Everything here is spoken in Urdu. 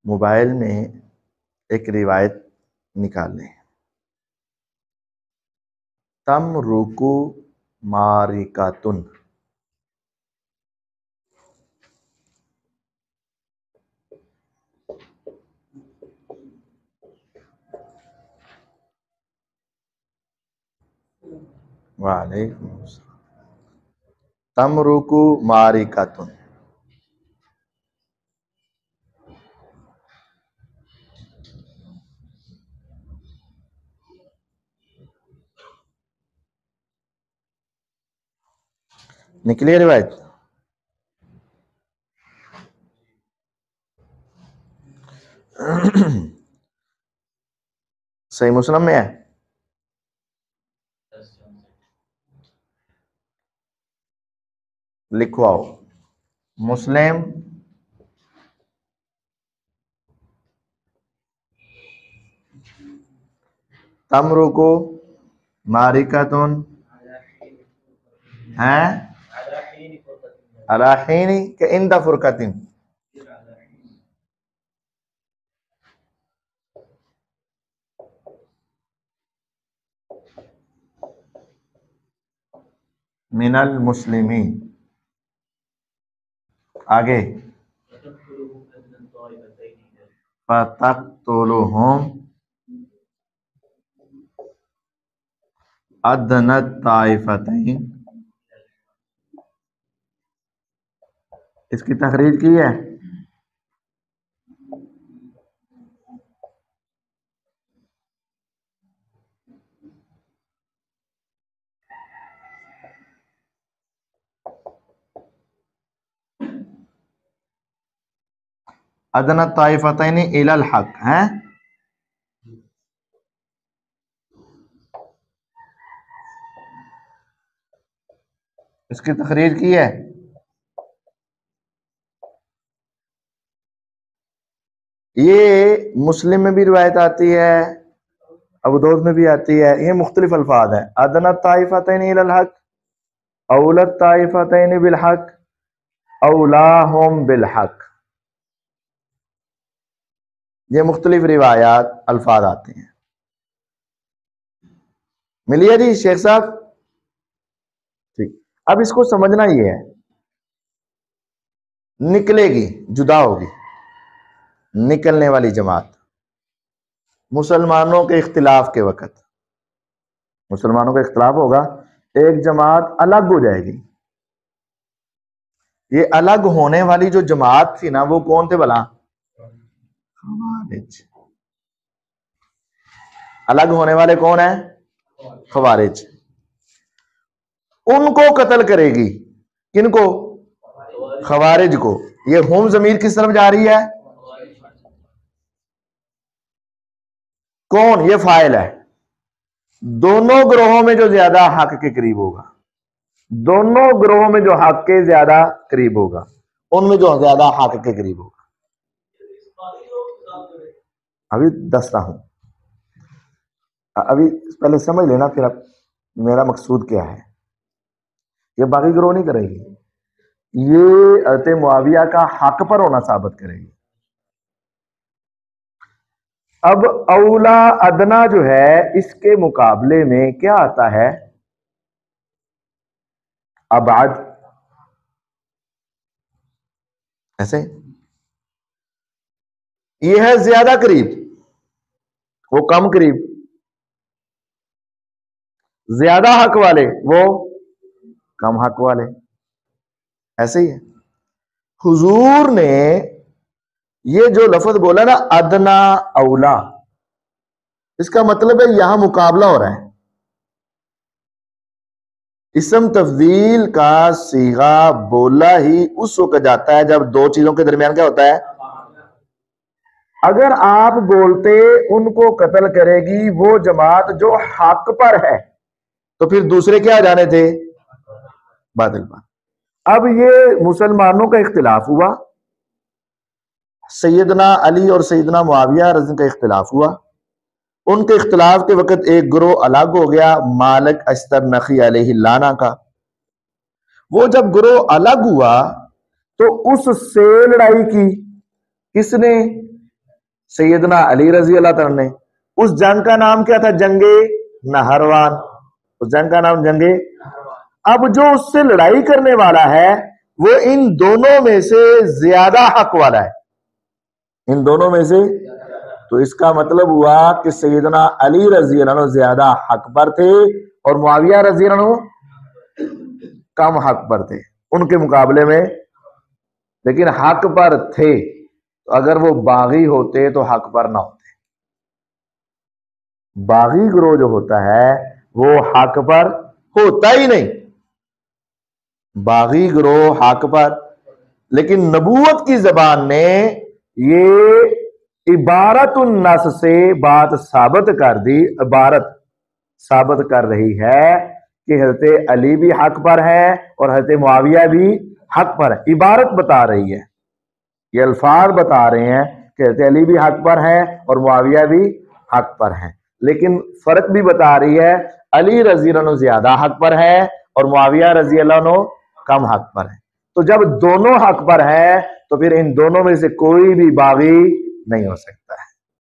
موبائل میں ایک روایت نکال لیں. تمرکو مارکاتن. وعلیکم السلام. تمرکو مارکاتن. نکلی روایت. صحیح مسلم میں ہے. لکھواؤ مسلم تمرکو مارکاتن ہیں الاحینی کہ اند فرقتن. من المسلمین. آگے فتقتلهم ادنى الطائفتین. اس کی تخریج کی ہے. ادنى الطائفتین الی الحق ہیں. اس کی تخریج کی ہے. یہ مسلم میں بھی روایت آتی ہے، ابو داؤد میں بھی آتی ہے. یہ مختلف الفاظ ہیں. ادنى الطائفتین الی الحق، اولی الطائفتین بالحق، اولاہم بالحق. یہ مختلف روایات الفاظ آتے ہیں. ملیے جی شیخ صاحب. ٹھیک. اب اس کو سمجھنا یہ ہے، نکلے گی، جدا ہوگی نکلنے والی جماعت مسلمانوں کے اختلاف کے وقت. مسلمانوں کا اختلاف ہوگا، ایک جماعت الگ ہو جائے گی. یہ الگ ہونے والی جو جماعت تھی نا، وہ کون تھے بلا؟ خوارج. الگ ہونے والے کون ہیں؟ خوارج. ان کو قتل کرے گی. کن کو؟ خوارج کو. یہ ہم ضمیر کس طرف جا رہی ہے؟ کون؟ یہ فاعل ہے. دونوں گروہوں میں جو زیادہ حق کے قریب ہوگا، دونوں گروہوں میں جو حق کے زیادہ قریب ہوگا، ان میں جو زیادہ حق کے قریب ہوگا. ابھی دستا ہوں، ابھی پہلے سمجھ لینا پھر اب میرا مقصود کیا ہے. یہ باقی گروہ نہیں کرے گی، یہ حضرت معاویہ کا حق پر ہونا ثابت کرے گی. اب اولا ادنا جو ہے، اس کے مقابلے میں کیا آتا ہے؟ ابعد. ایسے یہ ہے زیادہ قریب، وہ کم قریب. زیادہ حق والے، وہ کم حق والے. ایسے ہی ہے. حضور نے یہ جو لفظ بولا نا ادنا اولا، اس کا مطلب ہے یہاں مقابلہ ہو رہا ہے. اسم تفضیل کا صیغہ بولا ہی اس وقت جاتا ہے جب دو چیزوں کے درمیان کیا ہوتا ہے؟ اگر آپ بولتے ان کو قتل کرے گی وہ جماعت جو حق پر ہے، تو پھر دوسرے کیا جانے تھے؟ باطل پر. اب یہ مسلمانوں کا اختلاف ہوا، سیدنا علی اور سیدنا معاویہ رضی اللہ عنہ کا اختلاف ہوا. ان کے اختلاف کے وقت ایک گروہ الگ ہو گیا، مالک اشترنخی علیہ اللعنہ کا. وہ جب گروہ الگ ہوا تو اس سے لڑائی کی کس نے؟ سیدنا علی رضی اللہ تعالیٰ نے. اس جنگ کا نام کیا تھا؟ جنگ نہروان. اس جنگ کا نام جنگ. اب جو اس سے لڑائی کرنے والا ہے وہ ان دونوں میں سے زیادہ حق والا ہے. ان دونوں میں سے. تو اس کا مطلب ہوا کہ سیدنا علی رضی اللہ عنہ زیادہ حق پر تھے اور معاویہ رضی اللہ عنہ کم حق پر تھے ان کے مقابلے میں. لیکن حق پر تھے تو اگر وہ باغی ہوتے تو حق پر نہ ہوتے. باغی گروہ جو ہوتا ہے وہ حق پر ہوتا ہی نہیں. باغی گروہ حق پر. لیکن نبوت کی زبان نے یہ عبارت النص سے بات ثابت کر دی. عبارت ثابت کر رہی ہے کہ حضرت علی بھی حق پر ہے اور حضرت معاویہ بھی حق پر ہے. عبارت بتا رہی ہے, یہ الفاظ بتا رہے ہیں کہ حضرت علی بھی حق پر ہے اور معاویہ بھی حق پر ہیں. لیکن فرق بھی بتا رہی ہے, علی رضی اللہ عنہ زیادہ حق پر ہے اور معاویہ رضی اللہ عنہ کم حق پر ہے. تو جب دونوں حق پر ہے تو پھر ان دونوں میں سے کوئی بھی باغی نہیں ہو سکتا.